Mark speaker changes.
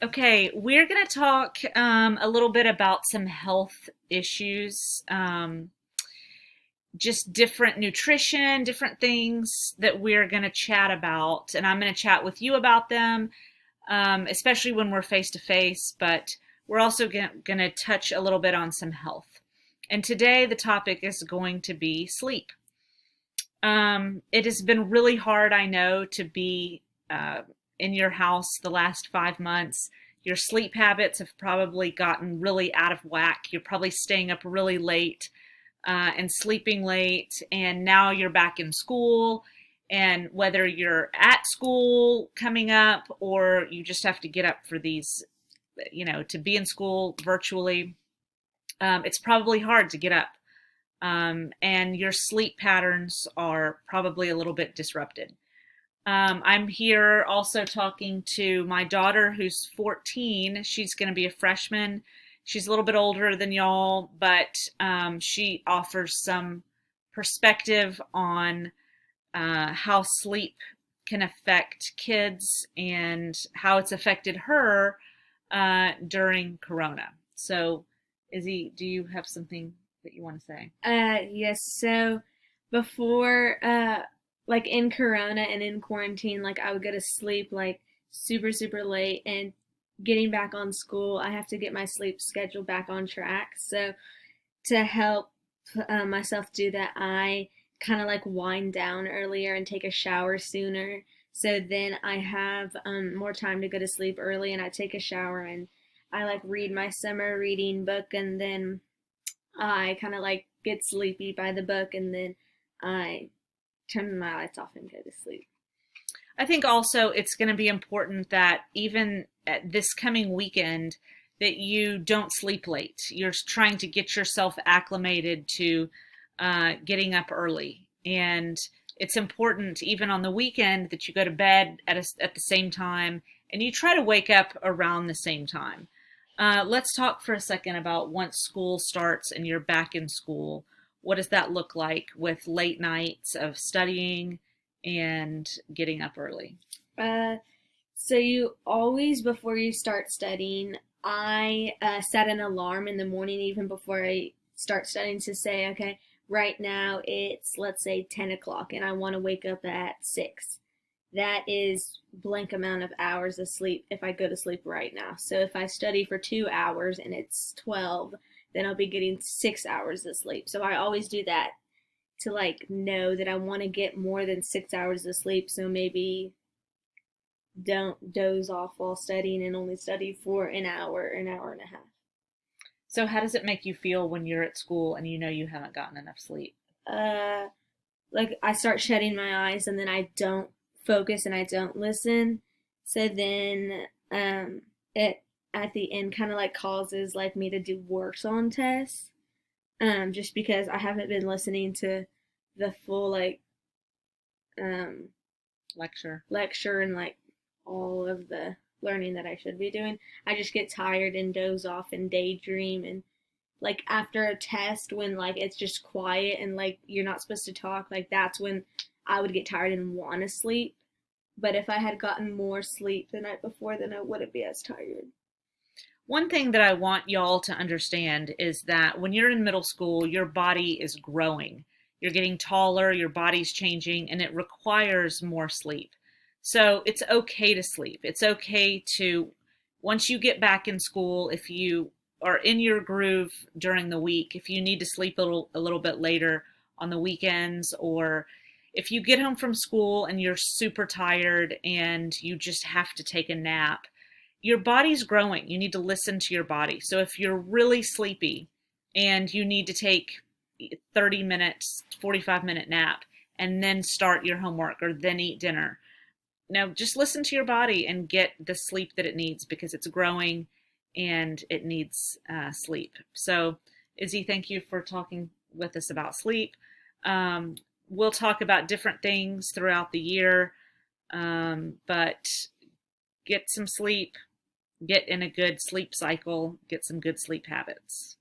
Speaker 1: Okay, we're going to talk a little bit about some health issues, just different nutrition, different things that we're going to chat about. And I'm going to chat with you about them, especially when we're face to face, but we're also going to touch a little bit on some health. And today the topic is going to be sleep. It has been really hard, I know, to be uh, in your house the last 5 months. Your sleep habits have probably gotten really out of whack. You're probably staying up really late and sleeping late, and now you're back in school. And whether you're at school coming up or you just have to get up for these, to be in school virtually, it's probably hard to get up and your sleep patterns are probably a little bit disrupted. I'm here also talking to my daughter who's 14. She's going to be a freshman. She's a little bit older than y'all, but she offers some perspective on how sleep can affect kids and how it's affected her during Corona. So, Izzy, do you have something that you want to say?
Speaker 2: Yes. So before, like in Corona and in quarantine, like I would go to sleep like super, super late, and getting back on school, I have to get my sleep schedule back on track. So to help myself do that, I kind of like wind down earlier and take a shower sooner. So then I have more time to go to sleep early, and I take a shower and I like read my summer reading book, and then I kind of like get sleepy by the book, and then I turn my lights off and go to sleep.
Speaker 1: I think also it's going to be important that even at this coming weekend that you don't sleep late. You're trying to get yourself acclimated to getting up early, and it's important even on the weekend that you go to bed at the same time and you try to wake up around the same time. Let's talk for a second about once school starts and you're back in school. What does that look like with late nights of studying and getting up early?
Speaker 2: Uh, so you always, before you start studying, I set an alarm in the morning even before I start studying to say, okay, right now it's, let's say, 10 o'clock, and I want to wake up at 6. That is blank amount of hours of sleep if I go to sleep right now. So if I study for 2 hours and it's 12, then I'll be getting 6 hours of sleep. So I always do that to like know that I want to get more than 6 hours of sleep. So maybe don't doze off while studying and only study for an hour and a half.
Speaker 1: So, how does it make you feel when you're at school and you know you haven't gotten enough sleep?
Speaker 2: Uh, like I start shutting my eyes, and then I don't focus and I don't listen. So then it at the end kind of like causes like me to do worse on tests. Just because I haven't been listening to the full like um
Speaker 1: Lecture.
Speaker 2: lecture and like all of the learning that I should be doing. I just get tired and doze off and daydream, and like after a test when like it's just quiet and like you're not supposed to talk, like that's when I would get tired and want to sleep. But if I had gotten more sleep the night before, then I wouldn't be as tired.
Speaker 1: One thing that I want y'all to understand is that when you're in middle school, your body is growing. You're getting taller, your body's changing, and it requires more sleep. So it's okay to sleep. It's okay to, once you get back in school, if you are in your groove during the week, if you need to sleep a little bit later on the weekends, or if you get home from school and you're super tired and you just have to take a nap, your body's growing. You need to listen to your body. So if you're really sleepy and you need to take 30 minutes, 45-minute nap and then start your homework or then eat dinner. Now just listen to your body and get the sleep that it needs because it's growing and it needs sleep. So Izzy, thank you for talking with us about sleep. Um, we'll talk about different things throughout the year, but get some sleep, get in a good sleep cycle, get some good sleep habits.